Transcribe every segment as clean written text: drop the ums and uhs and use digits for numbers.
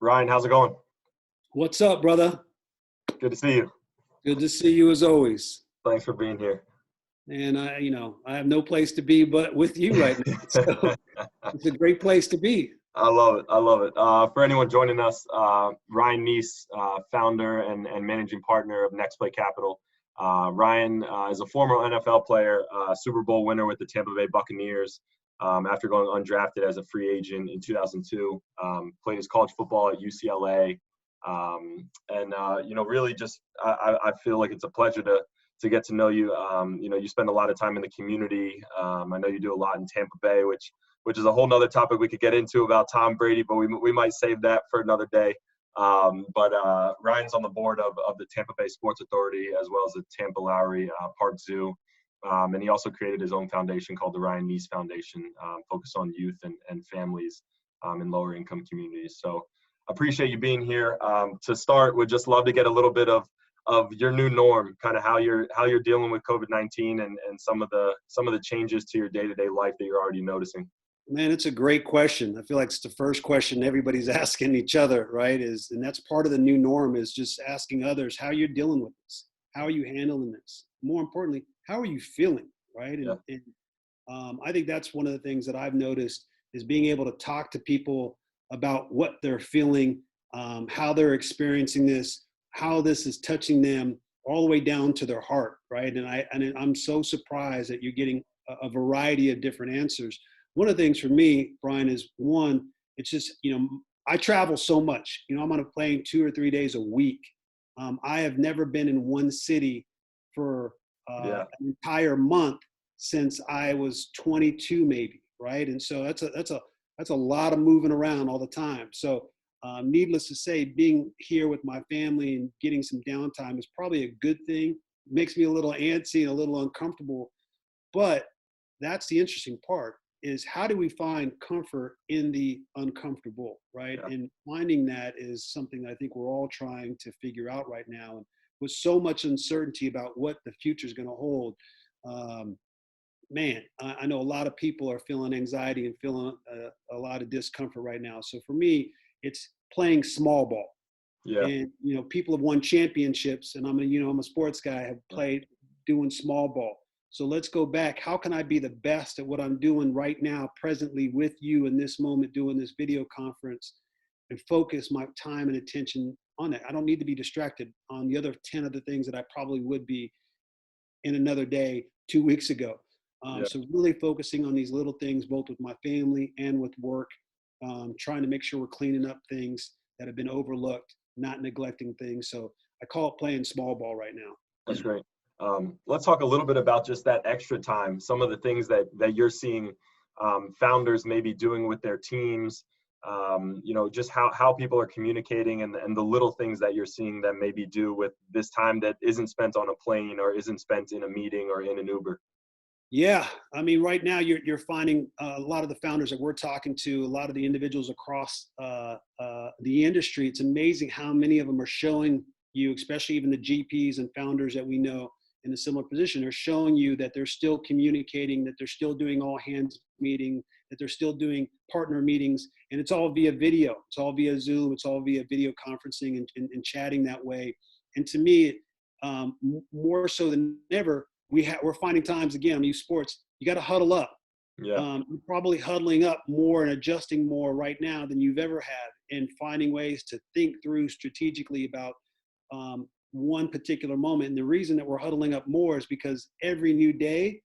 Ryan, how's it going? What's up, brother? Good to see you. Good to see you as always. Thanks for being here. And I have no place to be but with you right now. So it's a great place to be. I love it. I love it. For anyone joining us, Ryan Nece, founder and managing partner of Next Play Capital. Ryan is a former NFL player, Super Bowl winner with the Tampa Bay Buccaneers. After going undrafted as a free agent in 2002, played his college football at UCLA, really just I feel like it's a pleasure to get to know you. You spend a lot of time in the community. I know you do a lot in Tampa Bay, which is a whole nother topic we could get into about Tom Brady, but we might save that for another day. Ryan's on the board of the Tampa Bay Sports Authority as well as the Tampa Lowry Park Zoo. And he also created his own foundation called the Ryan Nece Foundation, focused on youth and families in lower income communities. So appreciate you being here. To start, would just love to get a little bit of your new norm, kind of how you're dealing with COVID-19 and some of the changes to your day-to-day life that you're already noticing. Man, it's a great question. I feel like it's the first question everybody's asking each other, right? And that's part of the new norm, is just asking others how you're dealing with this. How are you handling this? More importantly, how are you feeling, right? Yeah. I think that's one of the things that I've noticed is being able to talk to people about what they're feeling, how they're experiencing this, how this is touching them all the way down to their heart, right? And I'm so surprised that you're getting a variety of different answers. One of the things for me, Brian, is one, it's just, I travel so much. I'm on a plane 2 or 3 days a week. I have never been in one city for an entire month since I was 22, maybe, right? And so that's a lot of moving around all the time. So needless to say, being here with my family and getting some downtime is probably a good thing. It makes me a little antsy and a little uncomfortable, but that's the interesting part, is how do we find comfort in the uncomfortable, right? Yeah. And finding that is something I think we're all trying to figure out right now. And with so much uncertainty about what the future is going to hold, I know a lot of people are feeling anxiety and feeling a lot of discomfort right now. So for me, it's playing small ball. Yeah. And, people have won championships, and I'm a sports guy, have played doing small ball. So let's go back. How can I be the best at what I'm doing right now, presently with you in this moment, doing this video conference, and focus my time and attention on that? I don't need to be distracted on the other 10 other things that I probably would be in another day 2 weeks ago. So really focusing on these little things, both with my family and with work, trying to make sure we're cleaning up things that have been overlooked, not neglecting things. So I call it playing small ball right now. That's great. Let's talk a little bit about just that extra time, some of the things that you're seeing founders maybe doing with their teams, just how people are communicating and the little things that you're seeing them maybe do with this time that isn't spent on a plane or isn't spent in a meeting or in an Uber. Yeah, I mean, right now you're finding a lot of the founders that we're talking to, a lot of the individuals across the industry. It's amazing how many of them are showing you, especially even the GPs and founders that we know in a similar position, are showing you that they're still communicating, that they're still doing all hands meeting, that they're still doing partner meetings, and it's all via video. It's all via Zoom. It's all via video conferencing and chatting that way. And to me, more so than ever, we're finding times, again, I'm used sports, you got to huddle up. Yeah. You're probably huddling up more and adjusting more right now than you've ever had, and finding ways to think through strategically about one particular moment. And the reason that we're huddling up more is because every new day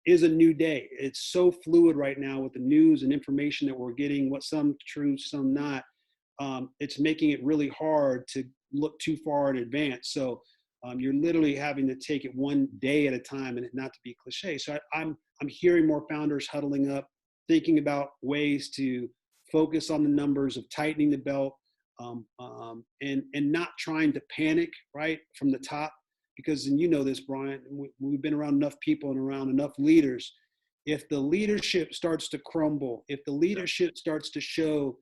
is a new day. It's so fluid right now with the news and information that we're getting, what some true, some not. It's making it really hard to look too far in advance. So you're literally having to take it one day at a time, and not to be cliche. So I'm hearing more founders huddling up, thinking about ways to focus on the numbers, of tightening the belt, and not trying to panic right from the top, because, and you know this, Brian, we've been around enough people and around enough leaders. If the leadership starts to crumble, if the leadership starts to show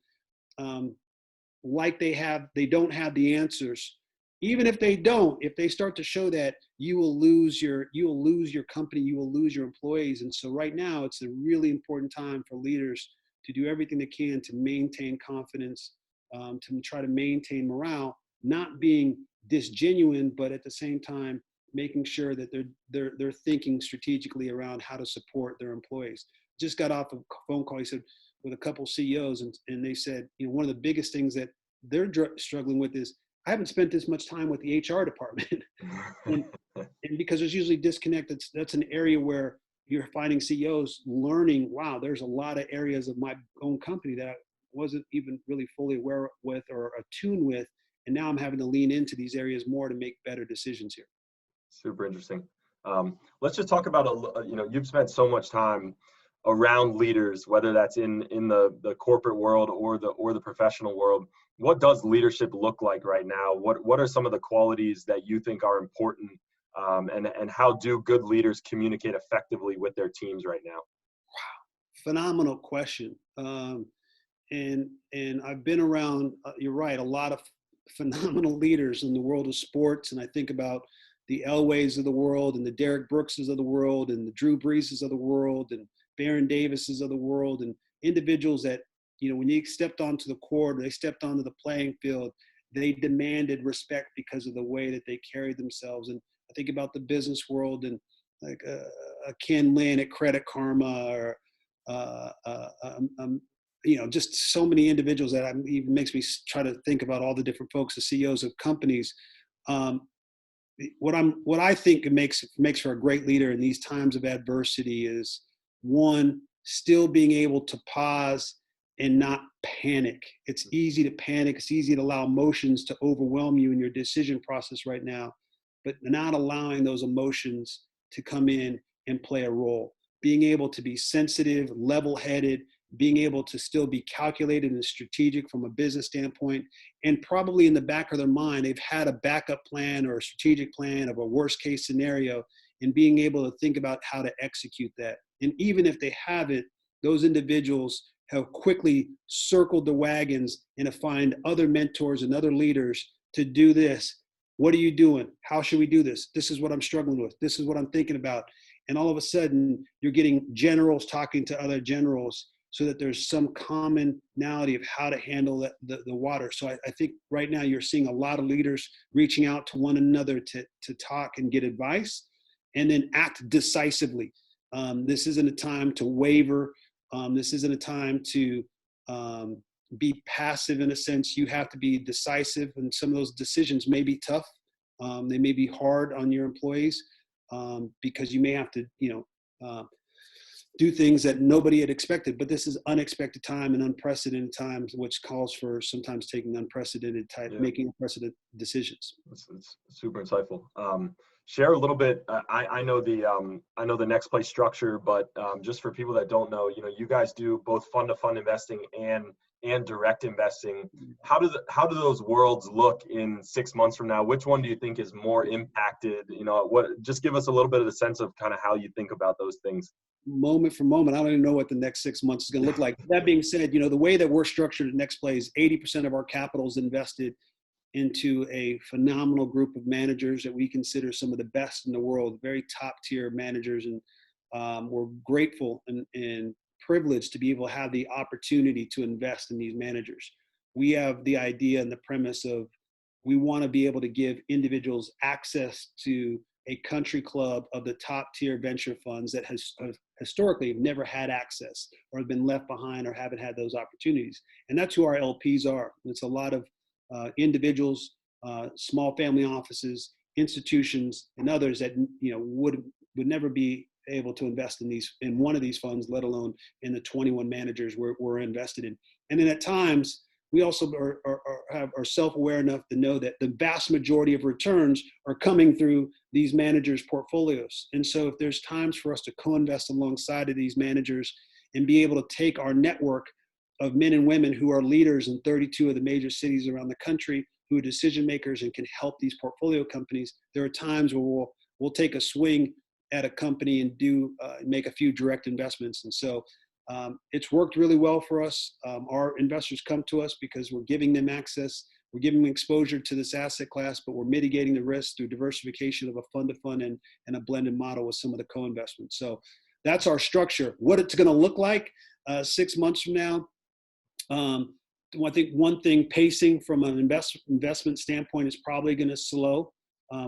like they don't have the answers, even if they start to show that, you will lose your company, you will lose your employees. And so right now it's a really important time for leaders to do everything they can to maintain confidence, to try to maintain morale, not being disgenuine, but at the same time making sure that they're thinking strategically around how to support their employees. Just got off a phone call, he said, with a couple CEOs, and they said, one of the biggest things that they're struggling with is, I haven't spent this much time with the HR department. and, and because there's usually disconnect, that's an area where you're finding CEOs learning, wow, there's a lot of areas of my own company that I wasn't even really fully aware with or attuned with. And now I'm having to lean into these areas more to make better decisions here. Super interesting. Let's just talk about, you've spent so much time around leaders, whether that's in the corporate world or the professional world. What does leadership look like right now? What are some of the qualities that you think are important, and how do good leaders communicate effectively with their teams right now? Phenomenal question. And I've been around, you're right, a lot of phenomenal leaders in the world of sports. And I think about the Elways of the world and the Derek Brookses of the world and the Drew Breeses of the world and Baron Davises of the world, and individuals that, when they stepped onto the court, or they stepped onto the playing field, they demanded respect because of the way that they carried themselves. And I think about the business world and like a Ken Lin at Credit Karma, or just so many individuals that even makes me try to think about all the different folks, the CEOs of companies. What I think makes for a great leader in these times of adversity is, one, still being able to pause and not panic. It's easy to panic. It's easy to allow emotions to overwhelm you in your decision process right now, but not allowing those emotions to come in and play a role. Being able to be sensitive, level-headed, being able to still be calculated and strategic from a business standpoint, and probably in the back of their mind, they've had a backup plan or a strategic plan of a worst case scenario, and being able to think about how to execute that. And even if they haven't, those individuals have quickly circled the wagons and to find other mentors and other leaders to do this. What are you doing? How should we do this? This is what I'm struggling with. This is what I'm thinking about. And all of a sudden, you're getting generals talking to other generals, so that there's some commonality of how to handle the water. So I think right now you're seeing a lot of leaders reaching out to one another to talk and get advice, and then act decisively. This isn't a time to waver. This isn't a time to be passive in a sense. You have to be decisive, and some of those decisions may be tough. They may be hard on your employees, because you may have to, do things that nobody had expected. But this is unexpected time and unprecedented times, which calls for sometimes taking making unprecedented decisions. It's super insightful. Share a little bit. I know the next play structure, but just for people that don't know, you guys do both fund-to-fund investing and direct investing. How do those worlds look in 6 months from now? Which one do you think is more impacted? Just give us a little bit of the sense of kind of how you think about those things. Moment for moment, I don't even know what the next 6 months is going to look like. That being said, the way that we're structured at Next Play is 80% of our capital is invested into a phenomenal group of managers that we consider some of the best in the world, very top tier managers. And we're grateful and privileged to be able to have the opportunity to invest in these managers. We have the idea and the premise of, we want to be able to give individuals access to a country club of the top tier venture funds that has historically never had access, or have been left behind, or haven't had those opportunities. And that's who our LPs are. It's a lot of individuals, small family offices, institutions, and others that would never be able to invest in one of these funds, let alone in the 21 managers we're invested in. And then at times, we also are self-aware enough to know that the vast majority of returns are coming through these managers' portfolios. And so if there's times for us to co-invest alongside of these managers and be able to take our network of men and women who are leaders in 32 of the major cities around the country, who are decision makers and can help these portfolio companies, there are times where we'll take a swing at a company and make a few direct investments. And so it's worked really well for us. Our investors come to us because we're giving them access, we're giving them exposure to this asset class, but we're mitigating the risk through diversification of a fund-to-fund and a blended model with some of the co-investments. So that's our structure. What it's going to look like 6 months from now, I think one thing, pacing from an investment standpoint is probably going to slow.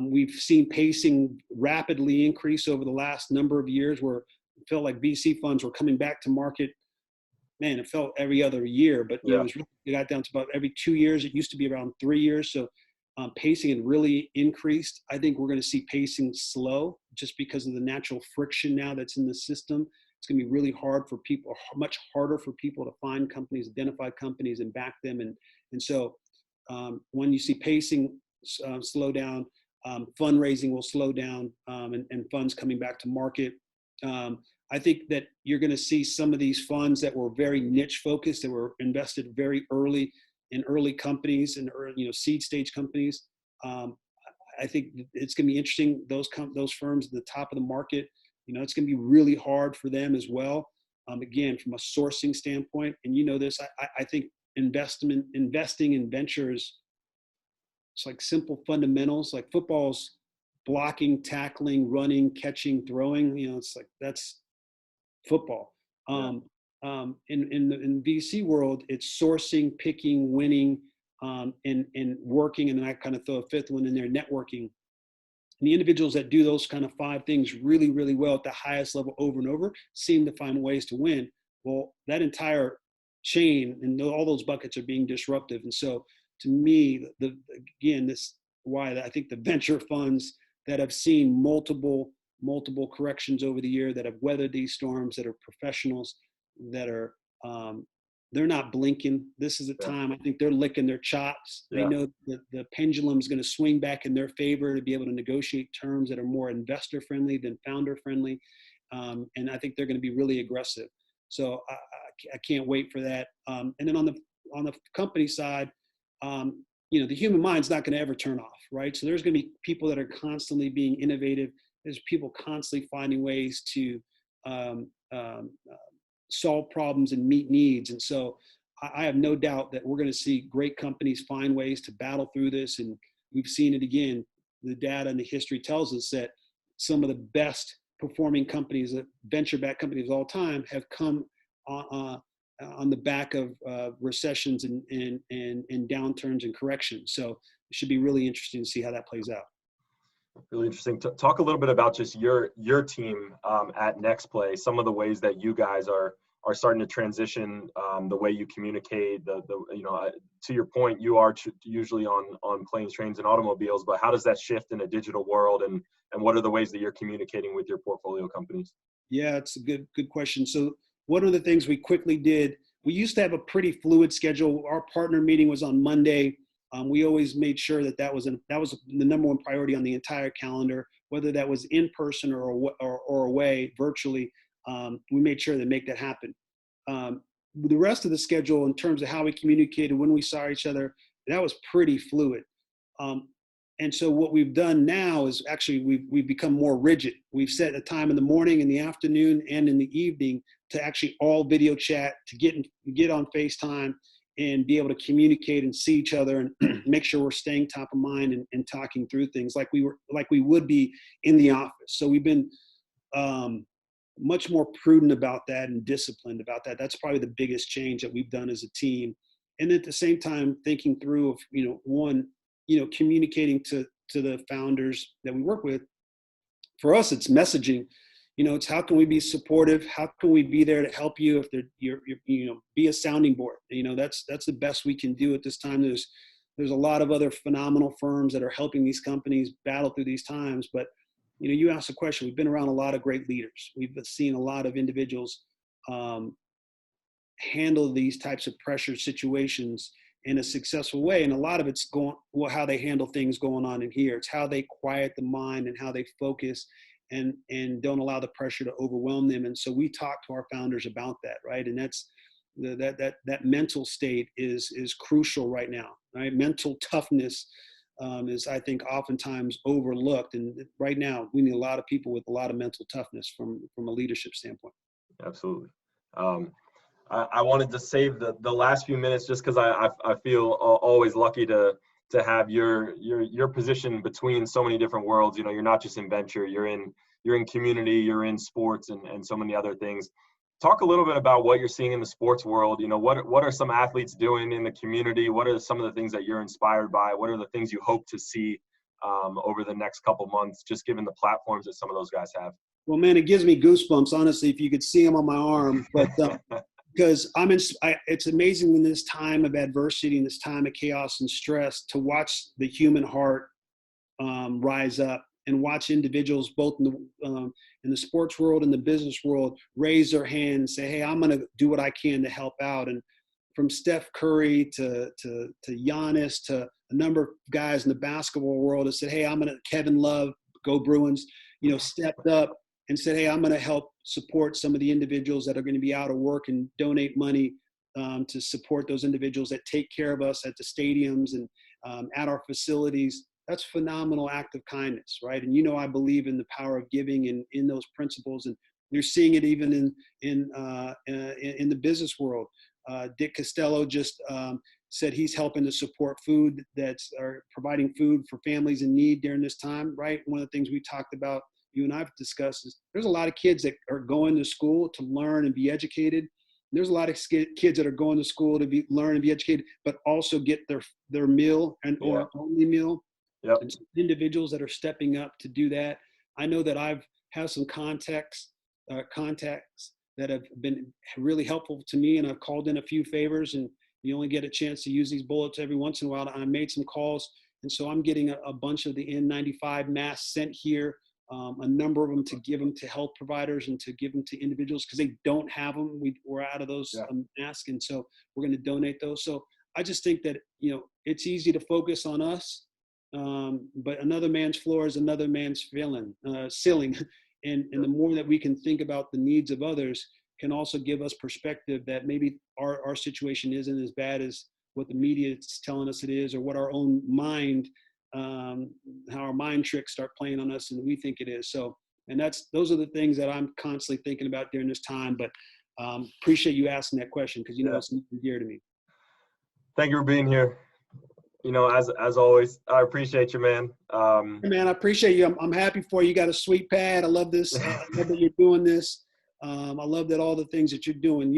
We've seen pacing rapidly increase over the last number of years, where it felt like VC funds were coming back to market. Man, it felt every other year, but Yeah. it got down to about every 2 years. It used to be around 3 years. So pacing had really increased. I think we're going to see pacing slow just because of the natural friction now that's in the system. It's going to be really hard for people, much harder for people to find companies, identify companies, and back them. And so when you see pacing slow down, fundraising will slow down, and funds coming back to market. I think that you're going to see some of these funds that were very niche focused, that were invested very early in early companies and seed stage companies. I think it's going to be interesting. Those firms at the top of the market, it's going to be really hard for them as well. Again, from a sourcing standpoint, and this, I think investing in ventures, it's like simple fundamentals, like football's blocking, tackling, running, catching, throwing. It's like that's football. Yeah. In the VC world, it's sourcing, picking, winning, and working. And then I kind of throw a fifth one in there, networking. And the individuals that do those kind of 5 things really, really well at the highest level over and over seem to find ways to win. Well, that entire chain and all those buckets are being disruptive. And so to me, again, this why I think the venture funds that have seen multiple corrections over the year, that have weathered these storms, that are professionals, that are they're not blinking. This is a time, I think they're licking their chops. They know that the pendulum is going to swing back in their favor to be able to negotiate terms that are more investor friendly than founder friendly. And I think they're going to be really aggressive. So I can't wait for that. And then on the company side, the human mind's not going to ever turn off, right? So there's going to be people that are constantly being innovative. There's people constantly finding ways to solve problems and meet needs. And so I have no doubt that we're going to see great companies find ways to battle through this. And we've seen it again. The data and the history tells us that some of the best performing companies, venture-backed companies of all time, have come on the back of recessions and downturns and corrections. So it should be really interesting to see how that plays out. Really interesting. Talk a little bit about just your team at NextPlay. Some of the ways that you guys are starting to transition the way you communicate. To your point, you are usually on planes, trains, and automobiles. But how does that shift in a digital world, and what are the ways that you're communicating with your portfolio companies? Yeah, it's a good question. So one of the things we quickly did, we used to have a pretty fluid schedule. Our partner meeting was on Monday. We always made sure that was the number one priority on the entire calendar, whether that was in person or away virtually. We made sure to make that happen. The rest of the schedule, in terms of how we communicated, when we saw each other, that was pretty fluid. And so what we've done now is actually we've become more rigid. We've set a time in the morning, in the afternoon, and in the evening to actually all video chat, to get on FaceTime and be able to communicate and see each other and make sure we're staying top of mind and talking through things like we would be in the office. So we've been much more prudent about that and disciplined about that. That's probably the biggest change that we've done as a team. And at the same time, thinking through of, communicating to the founders that we work with. For us, it's messaging. It's how can we be supportive? How can we be there to help you if you're be a sounding board? That's the best we can do at this time. There's a lot of other phenomenal firms that are helping these companies battle through these times. But, you asked a question. We've been around a lot of great leaders. We've seen a lot of individuals handle these types of pressure situations in a successful way. And a lot of it's how they handle things going on in here. It's how they quiet the mind and how they focus and don't allow the pressure to overwhelm them. And so we talk to our founders about that, right? And that's that mental state is crucial right now, right? Mental toughness is, I think, oftentimes overlooked. And right now we need a lot of people with a lot of mental toughness from a leadership standpoint. Absolutely. I wanted to save the last few minutes just because I feel always lucky to have your position between so many different worlds. You're not just in venture, you're in community, you're in sports and so many other things. talk a little bit about what you're seeing in the sports world. You know, what are some athletes doing in the community? What are some of the things that you're inspired by? What are the things you hope to see over the next couple months, just given the platforms that some of those guys have? Well, man, it gives me goosebumps, honestly, if you could see them on my arm. But because it's amazing in this time of adversity, in this time of chaos and stress, to watch the human heart rise up and watch individuals both in the sports world and the business world raise their hand and say, hey, I'm going to do what I can to help out. And from Steph Curry to Giannis to a number of guys in the basketball world that said, hey, Kevin Love, go Bruins, stepped up and said, hey, I'm going to help support some of the individuals that are going to be out of work and donate money to support those individuals that take care of us at the stadiums and at our facilities. That's phenomenal act of kindness, right? And I believe in the power of giving and in those principles, and you're seeing it even in the business world. Dick Costello just said he's helping to support food are providing food for families in need during this time, right? One of the things we talked about, you and I've discussed, is there's a lot of kids that are going to school to learn and be educated. There's a lot of kids that are going to school to learn and be educated, but also get their meal or only meal. Yep. And individuals that are stepping up to do that. I know that I've had some contacts that have been really helpful to me, and I've called in a few favors, and you only get a chance to use these bullets every once in a while. And I made some calls, and so I'm getting a bunch of the N95 masks sent here, a number of them to give them to health providers and to give them to individuals because they don't have them. We're out of those masks, and so we're going to donate those. So I just think that it's easy to focus on us. But another man's floor is another man's ceiling. And the more that we can think about the needs of others can also give us perspective that maybe our situation isn't as bad as what the media is telling us it is, or what our own mind, how our mind tricks start playing on us and we think it is. So, and those are the things that I'm constantly thinking about during this time. But appreciate you asking that question because, it's dear to me. Thank you for being here. As always, I appreciate you, man. Hey, man, I appreciate you. I'm happy for you. You got a sweet pad. I love this. I love that you're doing this. I love that all the things that you're doing.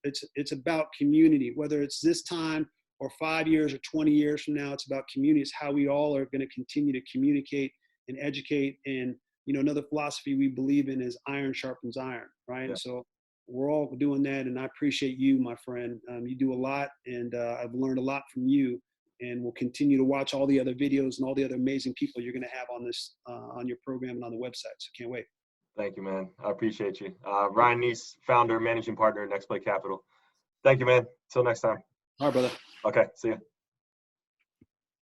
It's about community, whether it's this time or 5 years or 20 years from now. It's about community. It's how we all are going to continue to communicate and educate. And, another philosophy we believe in is iron sharpens iron, right? Yeah. So we're all doing that. And I appreciate you, my friend. You do a lot, and I've learned a lot from you. And we'll continue to watch all the other videos and all the other amazing people you're going to have on this, on your program and on the website. So can't wait. Thank you, man. I appreciate you. Ryan Nece, founder, managing partner at Next Play Capital. Thank you, man. Till next time. All right, brother. Okay. See you.